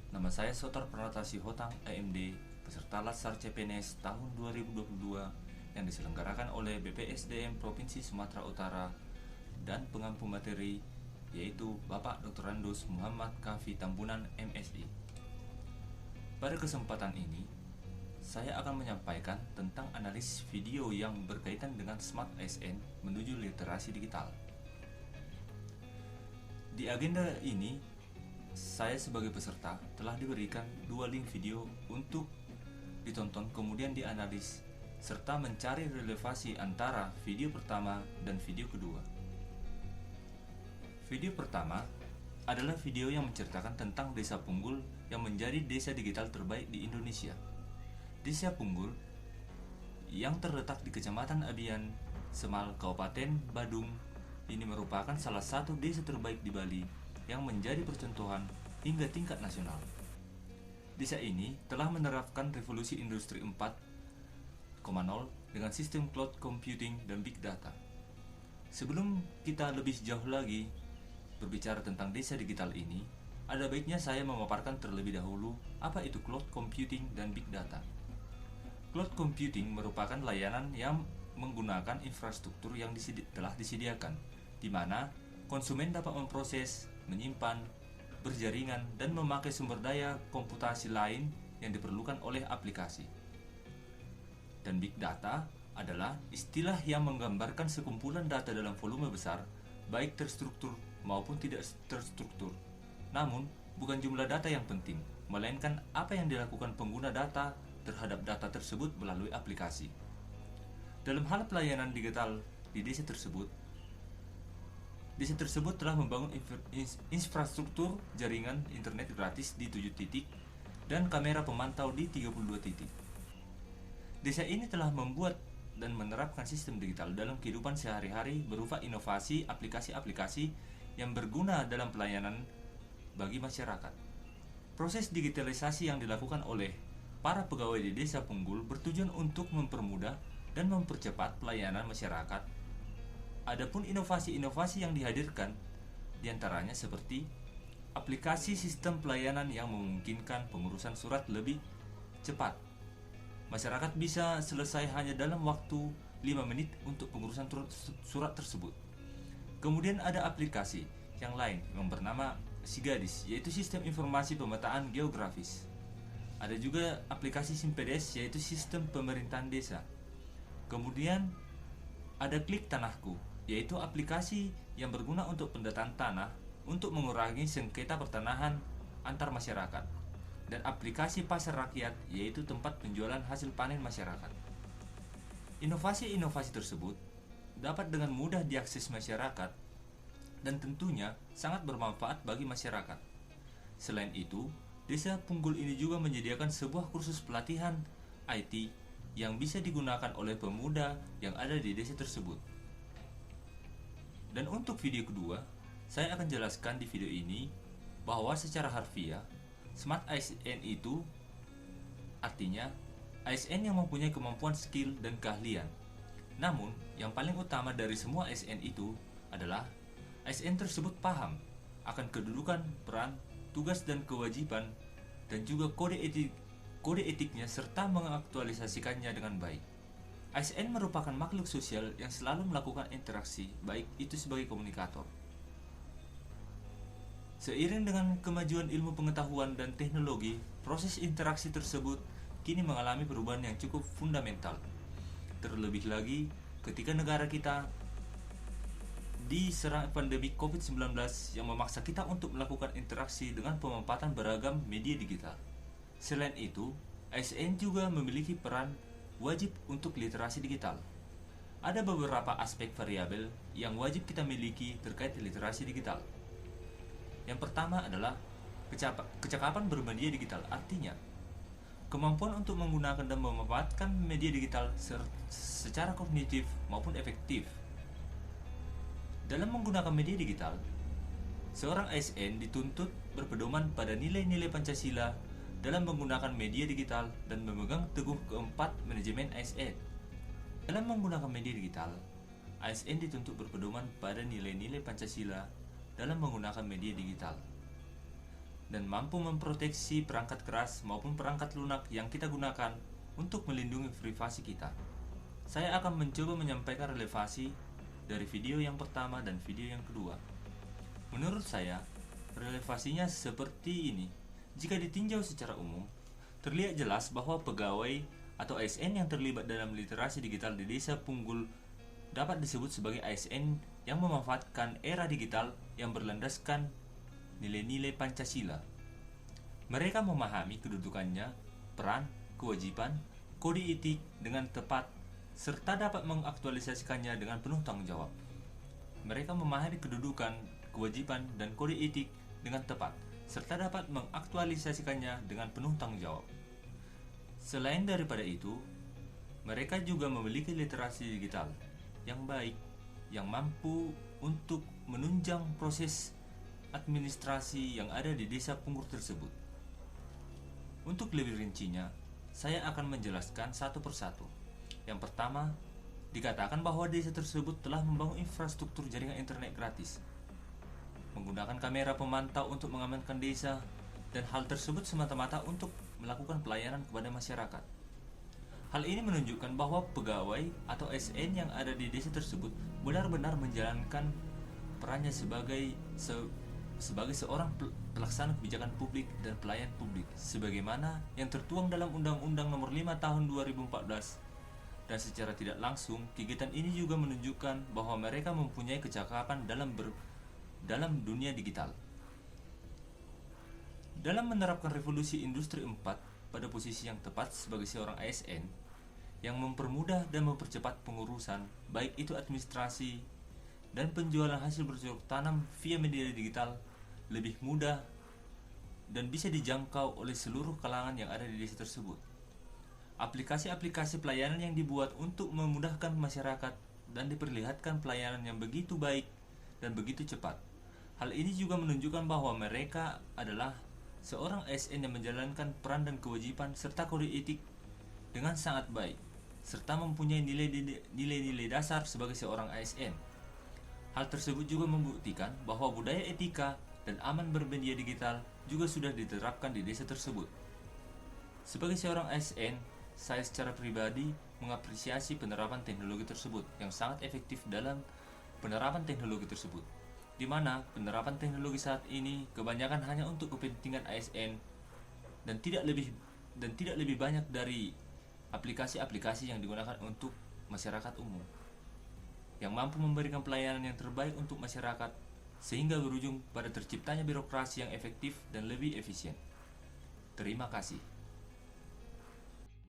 Nama saya Sotar Pranata Sihotang, AMD, peserta Latsar CPNS tahun 2022 yang diselenggarakan oleh BPSDM Provinsi Sumatera Utara dan pengampu materi yaitu Bapak Dr. Randus Muhammad Kafi Tambunan MSI. Pada kesempatan ini, saya akan menyampaikan tentang analisis video yang berkaitan dengan Smart ASN menuju literasi digital. Di agenda ini, saya sebagai peserta telah diberikan 2 link video untuk ditonton kemudian dianalisis serta mencari relevasi antara video pertama dan video kedua. Video pertama adalah video yang menceritakan tentang Desa Punggul yang menjadi desa digital terbaik di Indonesia. Desa Punggul yang terletak di Kecamatan Abian, Semal, Kabupaten Badung ini merupakan salah satu desa terbaik di Bali yang menjadi percontohan hingga tingkat nasional. Desa ini telah menerapkan revolusi industri 4.0 dengan sistem cloud computing dan big data. Sebelum kita lebih jauh lagi berbicara tentang desa digital ini, ada baiknya saya memaparkan terlebih dahulu apa itu cloud computing dan big data. Cloud computing merupakan layanan yang menggunakan infrastruktur yang telah disediakan, di mana konsumen dapat memproses, menyimpan, berjaringan, dan memakai sumber daya komputasi lain yang diperlukan oleh aplikasi. Dan big data adalah istilah yang menggambarkan sekumpulan data dalam volume besar, baik terstruktur maupun tidak terstruktur. Namun, bukan jumlah data yang penting, melainkan apa yang dilakukan pengguna data terhadap data tersebut melalui aplikasi. Dalam hal pelayanan digital di desa tersebut telah membangun infrastruktur jaringan internet gratis di 7 titik dan kamera pemantau di 32 titik. Desa ini telah membuat dan menerapkan sistem digital dalam kehidupan sehari-hari berupa inovasi aplikasi-aplikasi yang berguna dalam pelayanan bagi masyarakat. Proses digitalisasi yang dilakukan oleh para pegawai di Desa Punggul bertujuan untuk mempermudah dan mempercepat pelayanan masyarakat. Adapun inovasi-inovasi yang dihadirkan diantaranya seperti aplikasi sistem pelayanan yang memungkinkan pengurusan surat lebih cepat. Masyarakat bisa selesai hanya dalam waktu 5 menit untuk pengurusan surat tersebut. Kemudian ada aplikasi yang lain yang bernama Sigadis, yaitu sistem informasi pemetaan geografis. Ada juga aplikasi Simpedes, yaitu sistem pemerintahan desa. Kemudian ada Klik Tanahku, yaitu aplikasi yang berguna untuk pendataan tanah untuk mengurangi sengketa pertanahan antar masyarakat, dan aplikasi Pasar Rakyat, yaitu tempat penjualan hasil panen masyarakat. Inovasi-inovasi tersebut dapat dengan mudah diakses masyarakat dan tentunya sangat bermanfaat bagi masyarakat. Selain itu, Desa Punggul ini juga menyediakan sebuah kursus pelatihan IT yang bisa digunakan oleh pemuda yang ada di desa tersebut. Dan untuk video kedua, saya akan jelaskan di video ini bahwa secara harfiah, Smart ASN itu artinya ASN yang mempunyai kemampuan skill dan keahlian. Namun, yang paling utama dari semua ASN itu adalah ASN tersebut paham akan kedudukan, peran, tugas dan kewajiban, dan juga kode etiknya serta mengaktualisasikannya dengan baik. ASN merupakan makhluk sosial yang selalu melakukan interaksi, baik itu sebagai komunikator. Seiring dengan kemajuan ilmu pengetahuan dan teknologi, proses interaksi tersebut kini mengalami perubahan yang cukup fundamental. Terlebih lagi ketika negara kita diserang pandemi COVID-19 yang memaksa kita untuk melakukan interaksi dengan pemanfaatan beragam media digital. Selain itu, ASN juga memiliki peran wajib untuk literasi digital. Ada beberapa aspek variabel yang wajib kita miliki terkait literasi digital. Yang pertama adalah kecakapan bermedia digital, artinya kemampuan untuk menggunakan dan memanfaatkan media digital secara kognitif maupun efektif. Dalam menggunakan media digital, seorang ASN dituntut berpedoman pada nilai-nilai Pancasila dalam menggunakan media digital dan memegang teguh keempat manajemen ASN. Dalam menggunakan media digital, ASN dituntut berpedoman pada nilai-nilai Pancasila dalam menggunakan media digital. dan mampu memproteksi perangkat keras maupun perangkat lunak yang kita gunakan untuk melindungi privasi kita. Saya akan mencoba menyampaikan relevasi dari video yang pertama dan video yang kedua. Menurut saya, relevasinya seperti ini. Jika ditinjau secara umum, terlihat jelas bahwa pegawai atau ASN yang terlibat dalam literasi digital di Desa Punggul dapat disebut sebagai ASN yang memanfaatkan era digital yang berlandaskan nilai-nilai Pancasila. Mereka memahami kedudukannya, peran, kewajiban, kode etik dengan tepat, serta dapat mengaktualisasikannya dengan penuh tanggung jawab. Mereka memahami kedudukan, kewajiban, dan kode etik dengan tepat, serta dapat mengaktualisasikannya dengan penuh tanggung jawab. Selain daripada itu, mereka juga memiliki literasi digital yang baik, yang mampu untuk menunjang proses administrasi yang ada di desa Punggul tersebut. Untuk lebih rincinya, saya akan menjelaskan satu persatu. Yang pertama, dikatakan bahwa desa tersebut telah membangun infrastruktur jaringan internet gratis, menggunakan kamera pemantau untuk mengamankan desa, dan hal tersebut semata-mata untuk melakukan pelayanan kepada masyarakat. Hal ini menunjukkan bahwa pegawai atau ASN yang ada di desa tersebut benar-benar menjalankan perannya sebagai seorang pelaksana kebijakan publik dan pelayan publik, sebagaimana yang tertuang dalam Undang-Undang Nomor 5 Tahun 2014. Dan secara tidak langsung, kegiatan ini juga menunjukkan bahwa mereka mempunyai kecakapan dalam dunia digital. Dalam menerapkan revolusi industri 4 pada posisi yang tepat sebagai seorang ASN yang mempermudah dan mempercepat pengurusan, baik itu administrasi dan penjualan hasil bercocok tanam via media digital, lebih mudah dan bisa dijangkau oleh seluruh kalangan yang ada di desa tersebut. Aplikasi-aplikasi pelayanan yang dibuat untuk memudahkan masyarakat dan diperlihatkan pelayanan yang begitu baik dan begitu cepat. Hal ini juga menunjukkan bahwa mereka adalah seorang ASN yang menjalankan peran dan kewajiban serta kode etik dengan sangat baik, serta mempunyai nilai-nilai dasar sebagai seorang ASN. Hal tersebut juga membuktikan bahwa budaya etika dan aman bermedia digital juga sudah diterapkan di desa tersebut. Sebagai seorang ASN, saya secara pribadi mengapresiasi penerapan teknologi tersebut yang sangat efektif dalam penerapan teknologi tersebut, di mana penerapan teknologi saat ini kebanyakan hanya untuk kepentingan ASN dan tidak lebih banyak dari aplikasi-aplikasi yang digunakan untuk masyarakat umum yang mampu memberikan pelayanan yang terbaik untuk masyarakat, sehingga berujung pada terciptanya birokrasi yang efektif dan lebih efisien. Terima kasih.